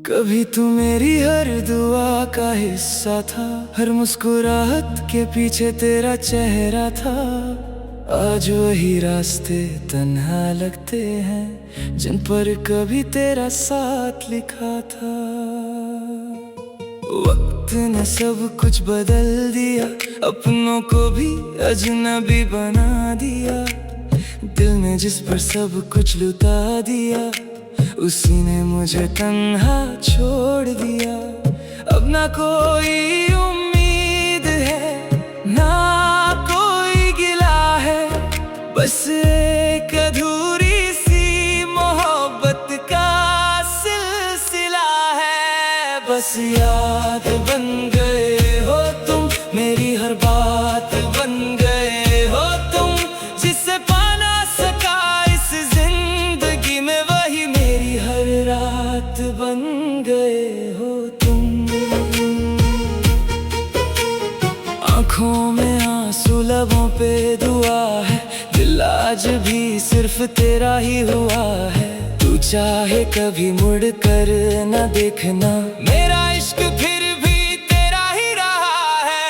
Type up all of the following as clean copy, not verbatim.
कभी तू मेरी हर दुआ का हिस्सा था, हर मुस्कुराहट के पीछे तेरा चेहरा था। आज वही रास्ते तन्हा लगते हैं जिन पर कभी तेरा साथ लिखा था। वक्त ने सब कुछ बदल दिया, अपनों को भी अजनबी बना दिया। दिल ने जिस पर सब कुछ लुटा दिया, उसी ने मुझे तन्हा छोड़ दिया। अब ना कोई उम्मीद है, ना कोई गिला है, बस एक अधूरी सी मोहब्बत का सिलसिला है। बस याद बन गए हो तुम, मेरी हर बात बन गए हो तुम, जिसे पाना सका इस जिंदगी में, वही मेरी हर रात बन गए हो तुम। आँखों में आंसू, लबों पे दुआ है, दिल आज भी सिर्फ तेरा ही हुआ है। तू चाहे कभी मुड़ कर न देखना, मेरा इश्क फिर भी तेरा ही रहा है।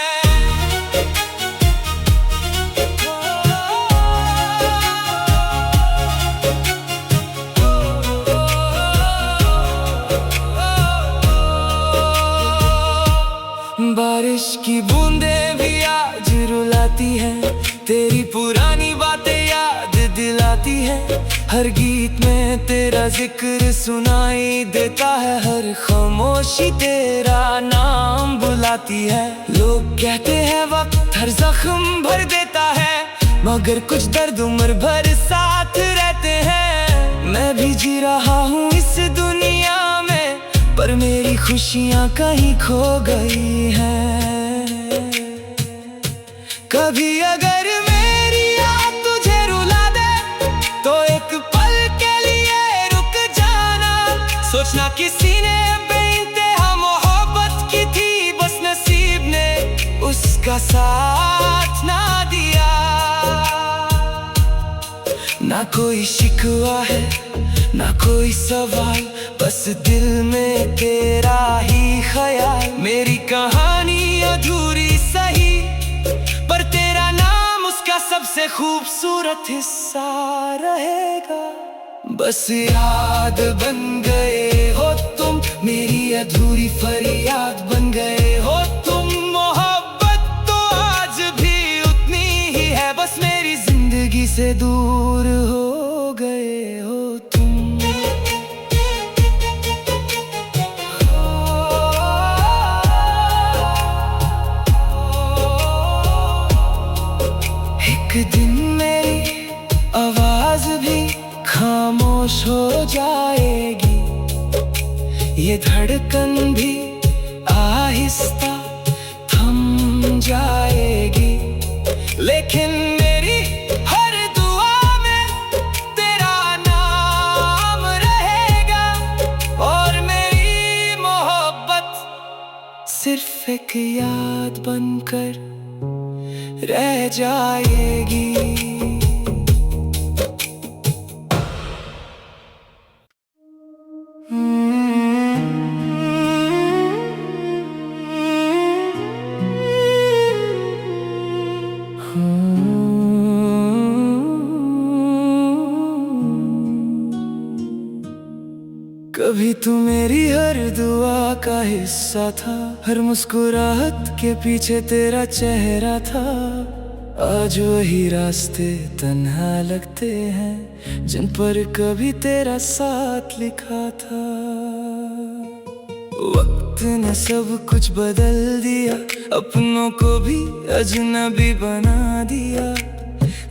बारिश की बूंदें भी आज रुलाती हैं, तेरी पुरानी बातें याद दिलाती हैं। हर गीत में तेरा जिक्र सुनाई देता है, हर खामोशी तेरा नाम बुलाती है। लोग कहते हैं वक्त हर जख्म भर देता है, मगर कुछ दर्द उम्र भर साथ रहते हैं। मैं भी जी रहा हूँ इस दुनिया में, पर मेरी खुशियाँ कहीं खो गई हैं। कभी अगर मेरी याद तुझे रुला दे, तो एक पल के लिए रुक जाना। सोचना किसी ने बेइंतहा मोहब्बत की थी, बस नसीब ने उसका साथ ना दिया। ना कोई शिकवा है, ना कोई सवाल, बस दिल में तेरा ही ख्याल। मेरी कहानी अधूरी सही, पर तेरा नाम उसका सबसे खूबसूरत हिस्सा रहेगा। बस याद बन गए हो तुम, मेरी अधूरी फरियाद बन गए हो तुम। मोहब्बत तो आज भी उतनी ही है, बस मेरी जिंदगी से दूर हो गए हो तुम। एक दिन मेरी आवाज भी खामोश हो जाएगी, ये धड़कन भी आहिस्ता थम जाएगी। लेकिन मेरी हर दुआ में तेरा नाम रहेगा, और मेरी मोहब्बत सिर्फ एक याद बनकर रह जाएगी। कभी तू मेरी हर दुआ का हिस्सा था, हर मुस्कुराहट के पीछे तेरा चेहरा था। आज वही रास्ते तन्हा लगते हैं जिन पर कभी तेरा साथ लिखा था। वक्त ने सब कुछ बदल दिया, अपनों को भी अजनबी बना दिया।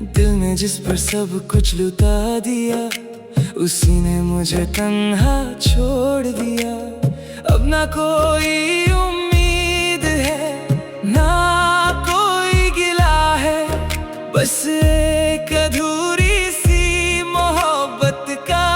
दिल ने जिस पर सब कुछ लुटा दिया, उसी ने मुझे तन्हा छोड़ दिया। अब ना कोई उम्मीद है, ना कोई गिला है, बस एक अधूरी सी मोहब्बत का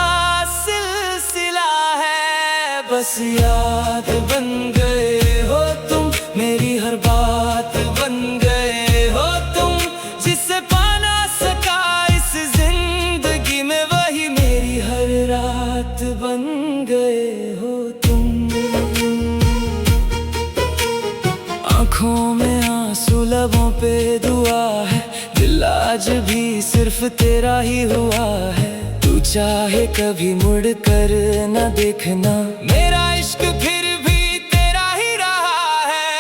सिलसिला है। बस याद बन गए हो तुम, मेरी हर बात बन गए हो तुम, जिसे पाना सका इस जिंदगी में, वही मेरी हर रात बन गए हो तुम। आँखों में आंसू लबों पे दुआ है, दिल आज भी सिर्फ तेरा ही हुआ है। तू चाहे कभी मुड़ कर न देखना, मेरा इश्क फिर भी तेरा ही रहा है।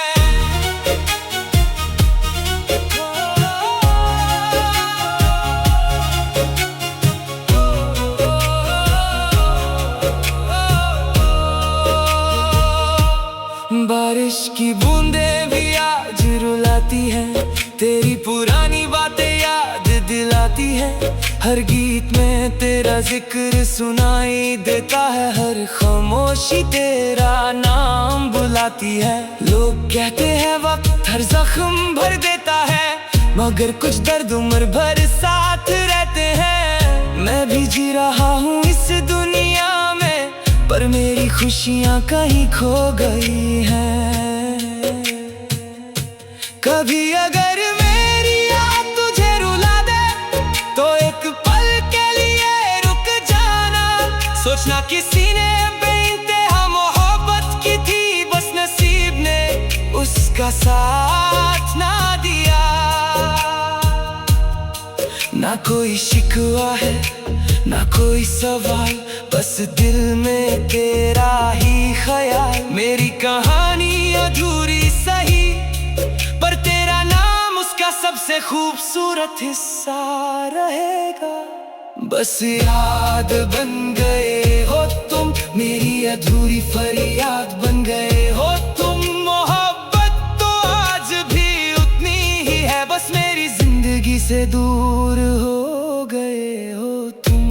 बारिश की बूंदें भी आज रुलाती हैं, तेरी पुरानी बातें याद दिलाती हैं। हर गीत में तेरा जिक्र सुनाई देता है, हर खामोशी तेरा नाम बुलाती है। लोग कहते हैं वक्त हर जख्म भर देता है, मगर कुछ दर्द उम्र भर साथ रहते हैं। मैं भी जी रहा हूँ इस दुनिया में, पर मेरी खुशियाँ कहीं खो गई हैं। कभी अगर मेरी याद तुझे रुला दे, तो एक पल के लिए रुक जाना। सोचना किसी ने बेइंतहा मोहब्बत की थी, बस नसीब ने उसका साथ ना दिया। ना कोई शिकवा है ना कोई सवाल, बस दिल में तेरा ही ख्याल। मेरी कहानी अधूरी सही, पर तेरा नाम उसका सबसे खूबसूरत हिस्सा रहेगा। बस याद बन गए हो तुम, मेरी अधूरी फरियाद बन गए हो तुम। मोहब्बत तो आज भी उतनी ही है, बस मेरी जिंदगी से दूर हो गए हो तुम।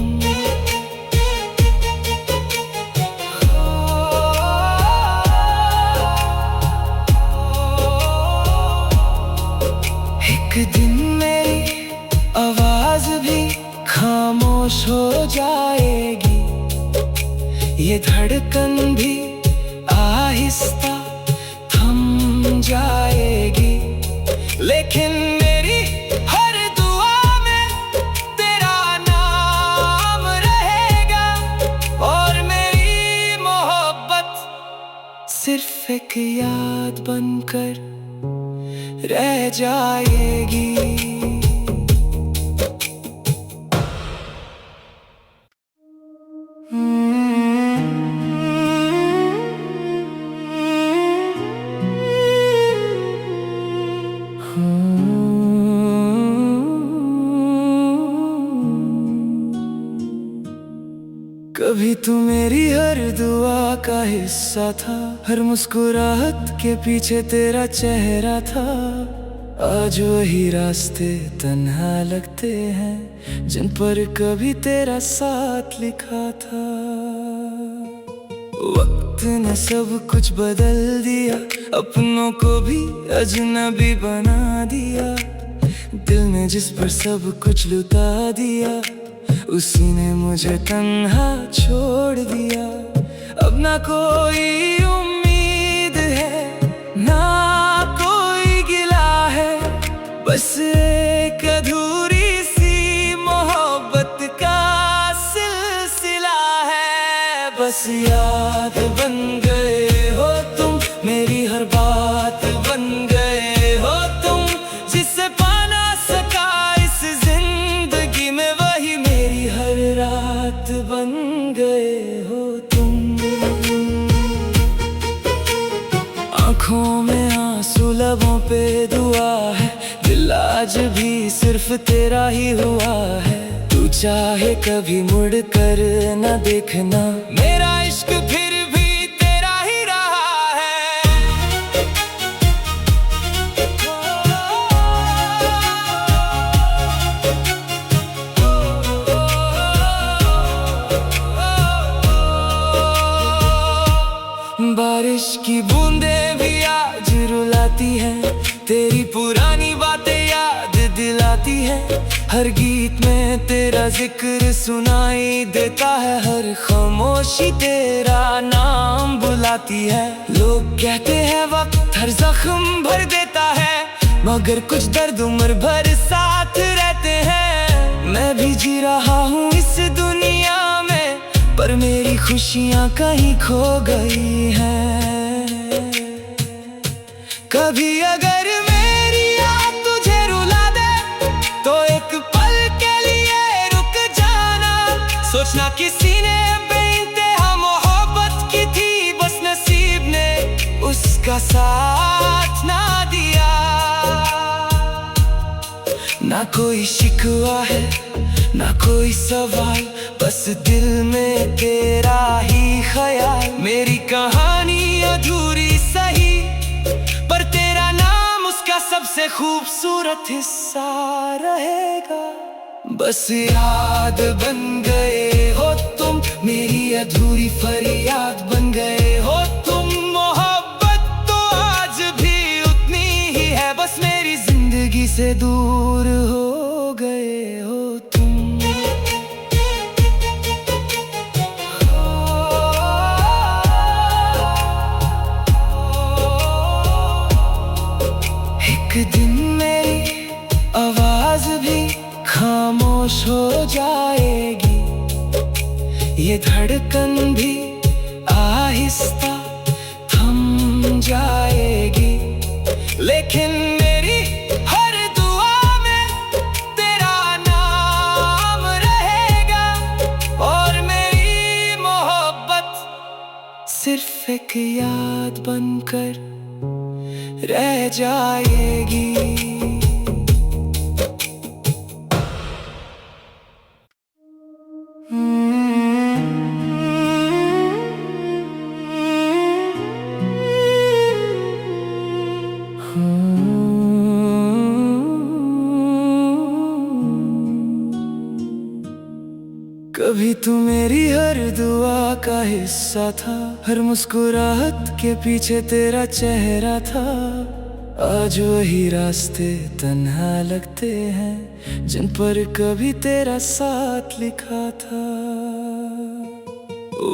एक दिन मेरी आवाज भी खामोश हो जाएगी, ये धड़कन भी आहिस्ता थम जाएगी। लेकिन मेरी हर दुआ में तेरा नाम रहेगा, और मेरी मोहब्बत सिर्फ एक याद बनकर रह जाएगी। कभी तू मेरी हर दुआ का हिस्सा था, हर मुस्कुराहट के पीछे तेरा चेहरा था। आज वही रास्ते तन्हा लगते हैं, जिन पर कभी तेरा साथ लिखा था। वक्त ने सब कुछ बदल दिया, अपनों को भी अजनबी बना दिया। दिल ने जिस पर सब कुछ लुटा दिया, उसी ने मुझे तन्हा छोड़ दिया। अब ना कोई उम्मीद है ना कोई गिला है, बस एक अधूरी सी मोहब्बत का सिलसिला है। बस याद बन गए हो तुम, मेरी हर बात बन गए हो तुम। जिसे पाना सका इस जिंदगी में, वही मेरी हर रात बन गए हो तुम। आँखों में आंसू लबों पे दुआ है, दिल आज भी सिर्फ तेरा ही हुआ है। तू चाहे कभी मुड़ कर न देखना, मेरा इश्क फिर भी तेरा ही रहा है। बारिश की बूंदें भी आज रुलाती हैं, तेरी पुरानी बातें याद दिलाती हैं। हर गीत में तेरा जिक्र सुनाई देता है, हर खामोशी तेरा नाम बुलाती है। लोग कहते हैं वक्त हर जख्म भर देता है, मगर कुछ दर्द उम्र भर साथ रहते हैं। मैं भी जी रहा हूँ इस दुनिया में, पर मेरी खुशियाँ कहीं खो गई हैं। कभी अगर मेरी याद तुझे रुला दे तो एक पल के लिए रुक जाना। सोचना किसी ने बेइंतहा मोहब्बत की थी, बस नसीब ने उसका साथ ना दिया। ना कोई शिकवा है ना कोई सवाल, बस दिल में तेरा ही ख्याल। मेरी कहानी अधूरी सही पर तेरा नाम उसका सबसे खूबसूरत हिस्सा रहेगा। बस याद बन गए हो तुम, मेरी अधूरी फरियाद बन गए हो तुम। मोहब्बत तो आज भी उतनी ही है, बस मेरी जिंदगी से दूर हो गए हो तुम। एक दिन मेरी आवाज भी खामोश हो जाएगी, ये धड़कन भी आहिस्ता थम जाएगी। लेकिन मेरी हर दुआ में तेरा नाम रहेगा, और मेरी मोहब्बत सिर्फ एक याद बनकर रह जाएगी। कभी तू मेरी हर दुआ का हिस्सा था, हर मुस्कुराहट के पीछे तेरा चेहरा था। आज वही रास्ते तन्हा लगते हैं जिन पर कभी तेरा साथ लिखा था।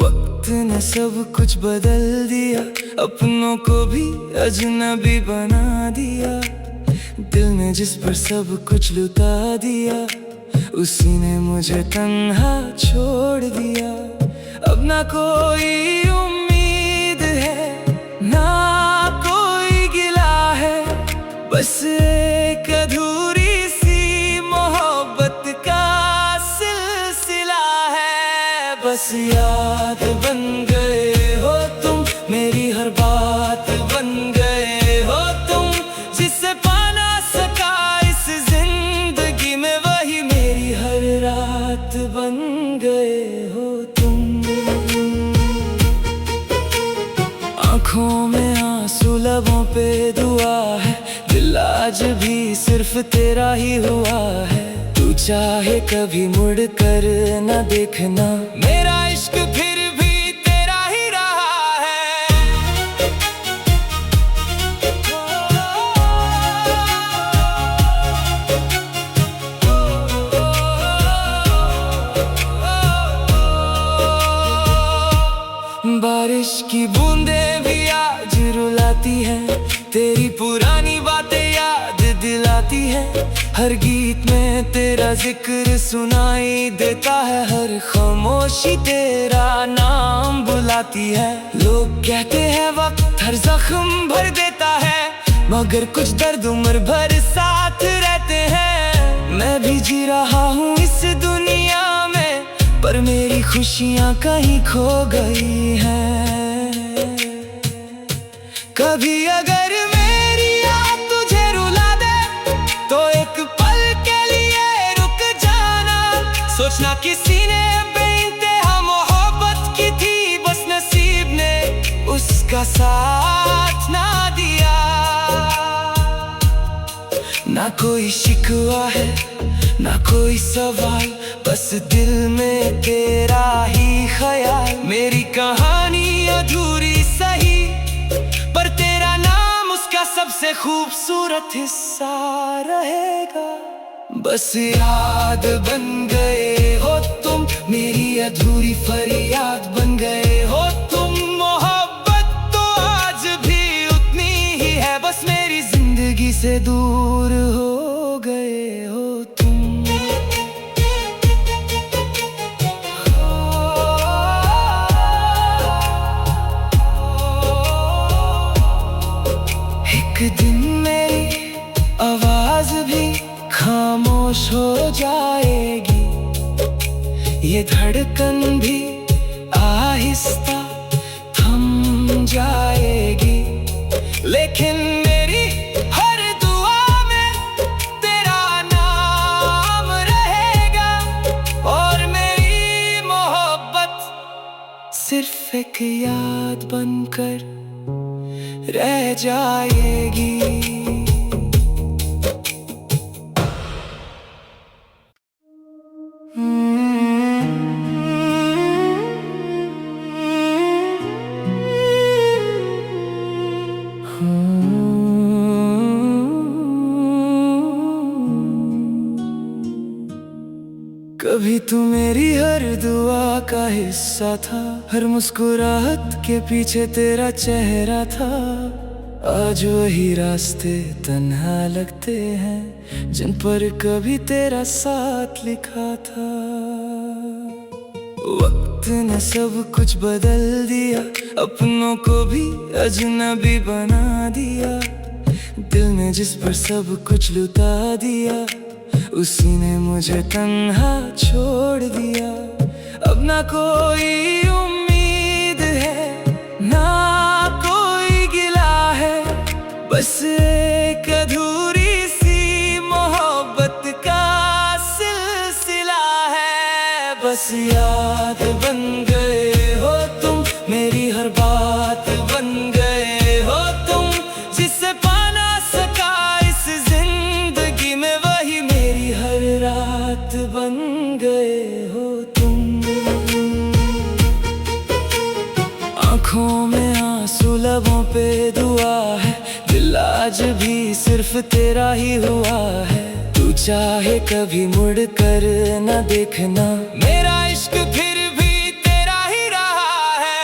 वक्त ने सब कुछ बदल दिया, अपनों को भी अजनबी बना दिया। दिल ने जिस पर सब कुछ लुटा दिया, उसी ने मुझे तन्हा छोड़ दिया। अब ना कोई उम्मीद है ना कोई गिला है, बस एक अधूरी सी मोहब्बत का सिलसिला है। बस याद बन गए हो तुम, मेरी हर बात बन गए हो तुम। जिसे पाना सका इस जिंदगी में, वही मेरी हर रात बन गए हो तुम। आँखों में आंसू लबों पे दुआ है, दिल आज भी सिर्फ तेरा ही हुआ है। तू चाहे कभी मुड़ कर न देखना, मेरा इश्क फिर भी तेरा ही रहा है। बारिश की बूंदें भी आज रुलाती हैं, तेरी पुरानी बातें याद दिलाती हैं। हर गीत में तेरा जिक्र सुनाई देता है, हर खामोशी तेरा नाम बुलाती है। लोग कहते हैं वक्त हर जख्म भर देता है, मगर कुछ दर्द उम्र भर साथ रहते हैं। मैं भी जी रहा हूँ इस दुनिया में, पर मेरी खुशियाँ कहीं खो गई हैं। कभी अगर मेरी याद तुझे रुला दे तो एक पल के लिए रुक जाना। सोचना किसी ने बेइंतहा मोहब्बत की थी, बस नसीब ने उसका साथ ना दिया। ना कोई शिकवा है ना कोई सवाल, बस दिल में तेरा ही ख्याल। मेरी कहानी अधूरी सही पर तेरा नाम उसका सबसे खूबसूरत हिस्सा रहेगा। बस याद बन गए हो तुम, मेरी अधूरी फरियाद बन गए हो तुम। मोहब्बत तो आज भी उतनी ही है, बस मेरी जिंदगी से दूर हो गए हो तुम। एक ये धड़कन भी आहिस्ता थम जाएगी, लेकिन मेरी हर दुआ में तेरा नाम रहेगा, और मेरी मोहब्बत सिर्फ एक याद बनकर रह जाएगी। कभी तू मेरी हर दुआ का हिस्सा था, हर मुस्कुराहट के पीछे तेरा चेहरा था। आज वही रास्ते तन्हा लगते हैं जिन पर कभी तेरा साथ लिखा था। वक्त ने सब कुछ बदल दिया, अपनों को भी अजनबी बना दिया। दिल ने जिस पर सब कुछ लुटा दिया, उसी ने मुझे तन्हा छोड़ दिया। अब ना कोई उम्मीद है, ना कोई गिला है, बस एक अधूरी सी मोहब्बत का सिलसिला है। बस याद बन गए हो तुम, मेरी हर बात बन गए हो तुम, जिसे पा ना सका इस जिंदगी में, वही मेरी हर रात बन गए हो तुम। आँखों में आंसू, लबों पे दुआ है, दिल आज भी सिर्फ तेरा ही हुआ है। तू चाहे कभी मुड़ कर न देखना, मेरा इश्क फिर भी तेरा ही रहा है।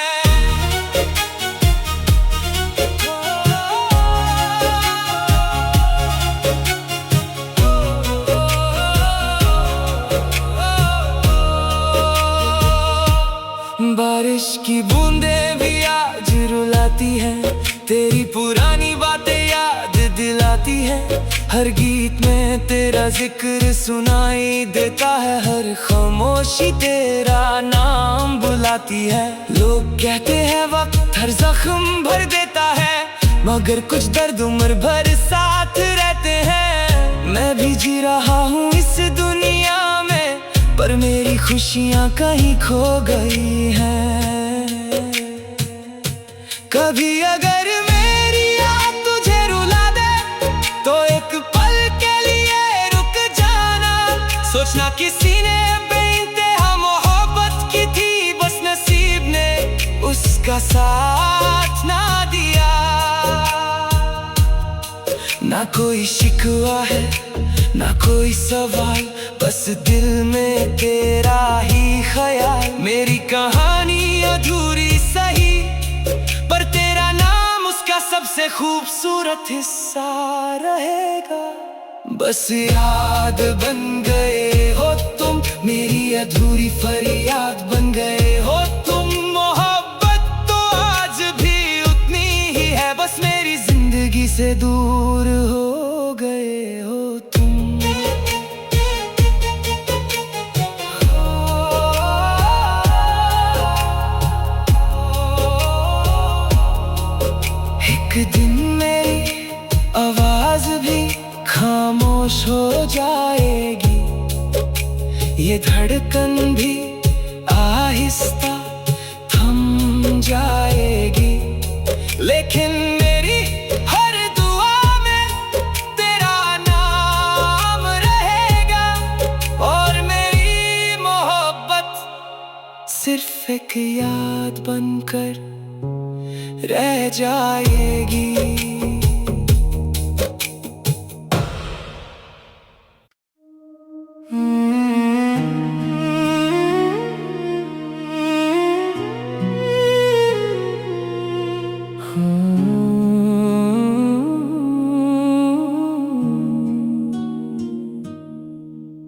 बारिश की बूंदें भी आज रुलाती हैं, तेरी पुरानी बातें याद दिलाती हैं। हर गीत में तेरा जिक्र सुनाई देता है, हर खामोशी तेरा नाम बुलाती है। लोग कहते हैं वक्त हर जख्म भर देता है, मगर कुछ दर्द उम्र भर साथ रहते हैं। मैं भी जी रहा हूँ इस दुनिया में, पर मेरी खुशियाँ कहीं खो गई हैं। कभी अगर मेरी याद तुझे रुला दे, तो एक पल के लिए रुक जाना। सोचना किसी ने बेइंतहा मोहब्बत की थी, बस नसीब ने उसका साथ ना दिया। ना कोई शिकवा है, ना कोई सवाल, बस दिल में तेरा ही ख्याल। मेरी कहानी अधूरी सही, पर तेरा नाम उसका सबसे खूबसूरत हिस्सा रहेगा। बस याद बन गए हो तुम, मेरी अधूरी फरियाद बन गए हो तुम। मोहब्बत तो आज भी उतनी ही है, बस मेरी जिंदगी से दूर हो गए हो तुम। एक दिन मेरी आवाज भी खामोश हो जाएगी, ये धड़कन भी आहिस्ता थम जाएगी, लेकिन मेरी हर दुआ में तेरा नाम रहेगा, और मेरी मोहब्बत सिर्फ एक याद बनकर रह जाएगी।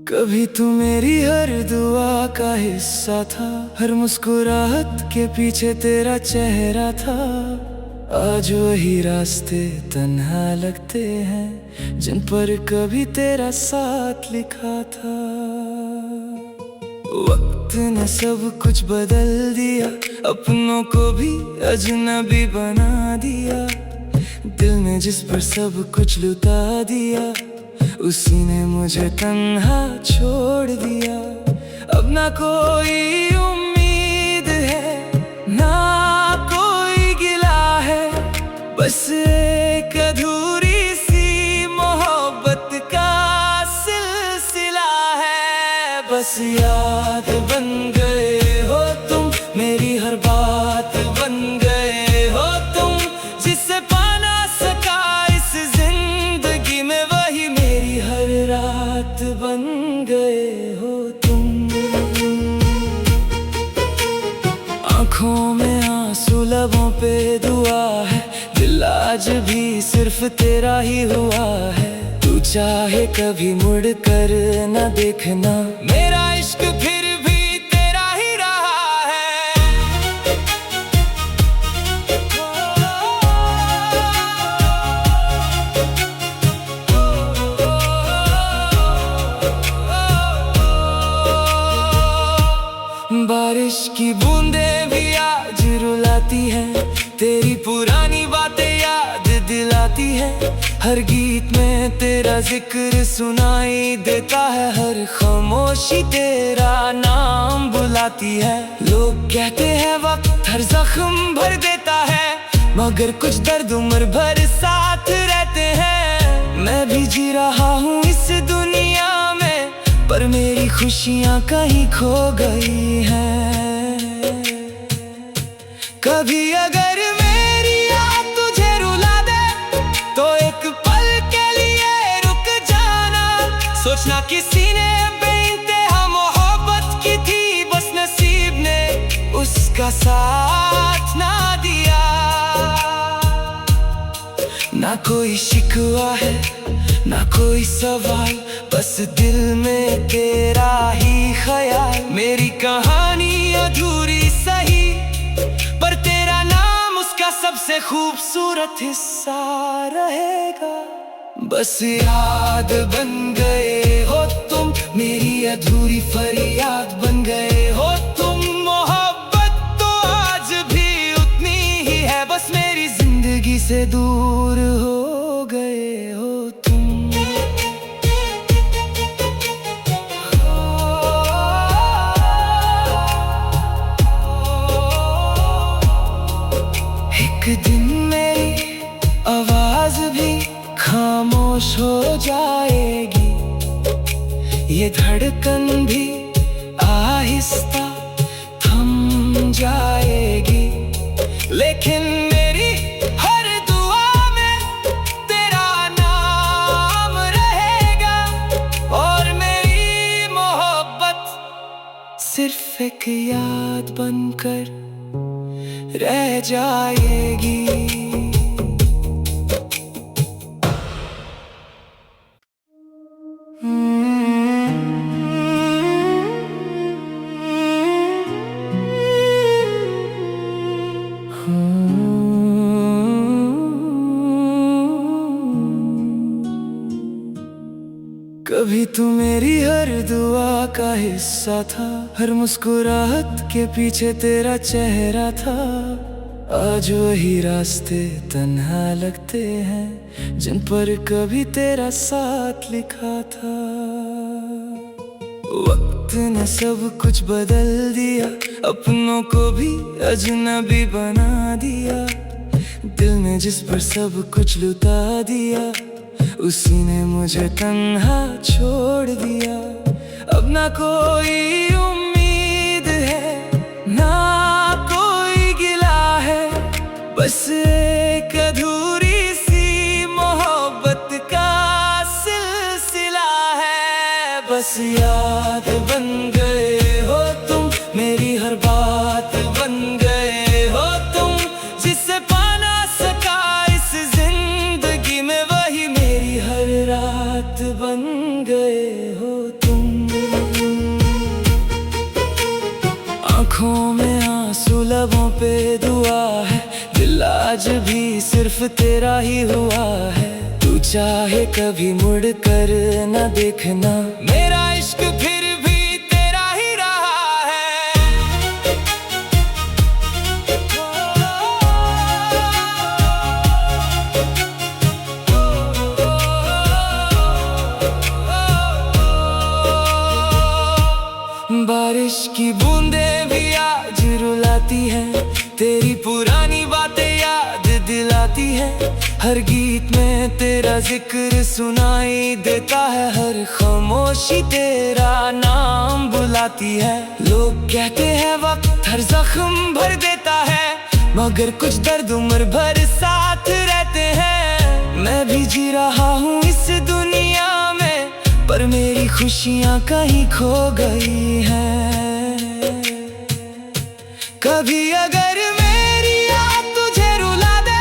कभी तू मेरी हर दुआ का हिस्सा था, हर मुस्कुराहट के पीछे तेरा चेहरा था। आज वही रास्ते तन्हा लगते हैं जिन पर कभी तेरा साथ लिखा था। वक्त ने सब कुछ बदल दिया, अपनों को भी अजनबी बना दिया। दिल ने जिस पर सब कुछ लुटा दिया, उसी ने मुझे तन्हा छोड़ दिया। अब ना कोई उम्मीद है, ना कोई गिला है, बस एक अधूरी सी मोहब्बत का सिलसिला है। बस याद बन गए हो तुम, मेरी हर बात बन गए हो तुम, जिसे पा ना सका इस जिंदगी में, वही मेरी हर रात बन गए हो तुम। आँखों में आंसू, लबों पे दुआ है, दिल आज भी सिर्फ तेरा ही हुआ है। तू चाहे कभी मुड़ कर न देखना, मेरा इश्क फिर भी तेरा ही रहा है। बारिश की बूंदें भी आज रुलाती हैं, तेरी पुरानी बातें याद दिलाती हैं। हर गीत में तेरा जिक्र सुनाई देता है, हर खामोशी तेरा नाम बुलाती है। लोग कहते हैं वक्त हर जख्म भर देता है, मगर कुछ दर्द उम्र भर साथ रहते हैं। मैं भी जी रहा हूँ इस दुनिया में, पर मेरी खुशियाँ कहीं खो गई हैं। कभी अगर मेरी याद तुझे रुला दे, तो एक पल के लिए रुक जाना। सोचना किसी ने बेइंतहा मोहब्बत की थी, बस नसीब ने उसका साथ ना दिया। ना कोई शिकवा है, ना कोई सवाल, बस दिल में तेरा ही ख्याल। मेरी कहानी अधूरी सही, पर तेरा नाम उसका सबसे खूबसूरत हिस्सा रहेगा। बस याद बन गए हो तुम, मेरी अधूरी फरियाद बन गए हो तुम। मोहब्बत तो आज भी उतनी ही है, बस मेरी जिंदगी से दूर हो गए हो तुम। एक दिन मेरी आवाज भी खामोश हो जाएगी, ये धड़कन भी आहिस्ता थम जाएगी। लेकिन मेरी हर दुआ में तेरा नाम रहेगा, और मेरी मोहब्बत सिर्फ एक याद बनकर रह जाएगी। कभी तू मेरी हर दुआ का हिस्सा था, हर मुस्कुराहट के पीछे तेरा चेहरा था। आज वही रास्ते तन्हा लगते हैं, जिन पर कभी तेरा साथ लिखा था। वक्त ने सब कुछ बदल दिया, अपनों को भी अजनबी बना दिया। दिल ने जिस पर सब कुछ लुटा दिया, उसी ने मुझे तन्हा छोड़ दिया। अब ना कोई उम्मीद है, ना कोई गिला है, बस एक अधूरी सी मोहब्बत का सिलसिला है। बस याद बन गए हो तुम, मेरी हर बात बन गए हो तुम, जिसे पा ना सका इस जिंदगी में, वही मेरी हर रात बन गए हो तुम। आँखों में आंसू, लबों पे दुआ है, दिल आज भी सिर्फ तेरा ही हुआ है। तू चाहे कभी मुड़ कर न देखना, मेरा इश्क फिर भी तेरा ही रहा रुलाती है। हर गीत में तेरा जिक्र सुनाई देता है, हर खामोशी तेरा नाम बुलाती है। लोग कहते हैं वक्त हर जख्म भर देता है, मगर कुछ दर्द उम्र भर साथ रहते हैं। मैं भी जी रहा हूँ इस दुनिया में, पर मेरी खुशियाँ कहीं खो गई हैं। कभी अगर मेरी याद तुझे रुला दे,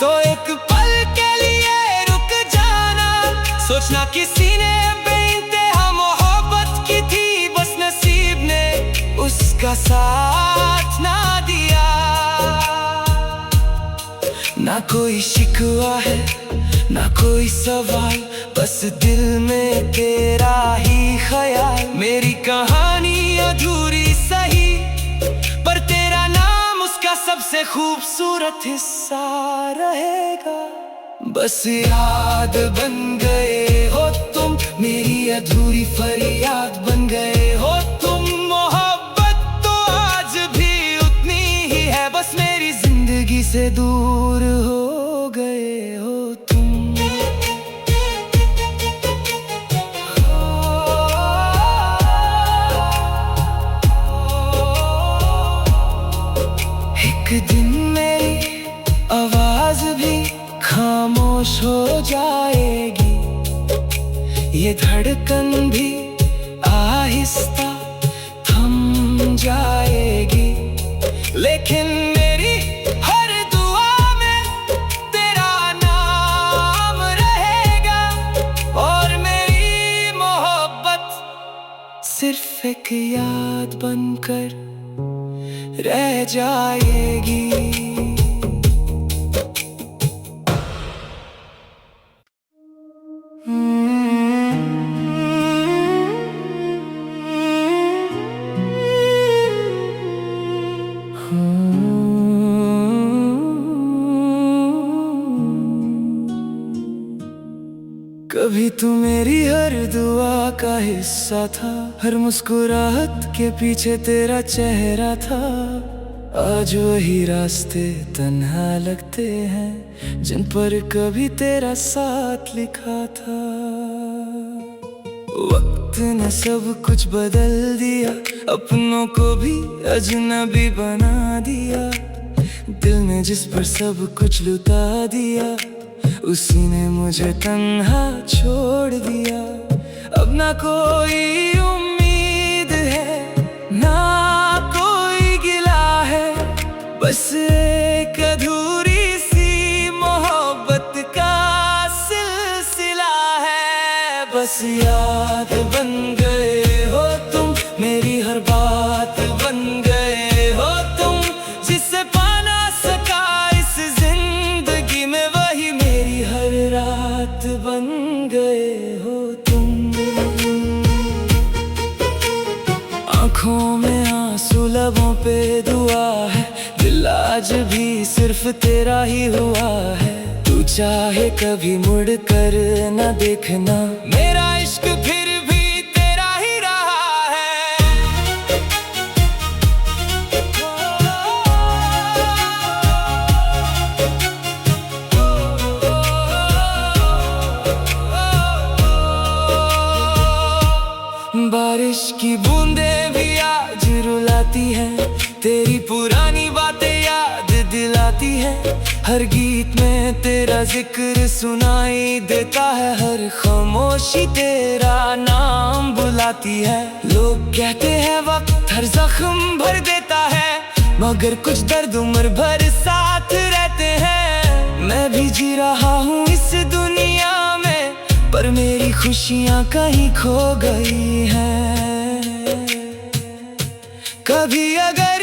तो एक पल के लिए रुक जाना। सोचना किसी ने बेइंतहा मोहब्बत की थी, बस नसीब ने उसका साथ ना दिया। ना कोई शिकवा है ना कोई सवाल, बस दिल में तेरा ही ख्याल। मेरी कहानी अधूरी सही, पर तेरा नाम उसका सबसे खूबसूरत हिस्सा रहेगा। बस याद बन गए हो तुम, मेरी अधूरी फरियाद बन गए हो तुम। मोहब्बत तो आज भी उतनी ही है, बस मेरी जिंदगी से दूर हो गए हो तुम। एक दिन मेरी आवाज भी खामोश हो जाएगी, ये धड़कन भी आहिस्ता थम जाएगी। लेकिन मेरी हर दुआ में तेरा नाम रहेगा, और मेरी मोहब्बत सिर्फ एक याद बनकर रह जाएगी। कभी तू मेरी हर दुआ का हिस्सा था, हर मुस्कुराहट के पीछे तेरा चेहरा था। आज वही रास्ते तन्हा लगते हैं, जिन पर कभी तेरा साथ लिखा था। वक्त ने सब कुछ बदल दिया, अपनों को भी अजनबी बना दिया। दिल ने जिस पर सब कुछ लुटा दिया, उसी ने मुझे तन्हा छोड़ दिया। अब ना कोई उम्मीद है ना कोई गिला है, बस एक अधूरी सी मोहब्बत का सिलसिला है। बस याद बन गए हो तुम, मेरी हर बात बन गए हो तुम। जिसे पा ना सका इस जिंदगी में, वही मेरी हर रात बन गए हो तुम। आँखों में आंसू लबों पे दुआ है, दिल आज भी सिर्फ तेरा ही हुआ है। तू चाहे कभी मुड़ कर न देखना, मेरा इश्क फिर भी तेरा ही रहा है। बारिश की बूंदें भी आज रुलाती हैं, तेरी पुरानी बातें याद दिलाती है। हर गीत में तेरा जिक्र सुनाई देता है, हर खामोशी तेरा नाम बुलाती है। लोग कहते हैं वक्त हर जख्म भर देता है, मगर कुछ दर्द उम्र भर साथ रहते हैं। मैं भी जी रहा हूँ इस दुनिया में, पर मेरी खुशियाँ कहीं खो गई हैं। कभी अगर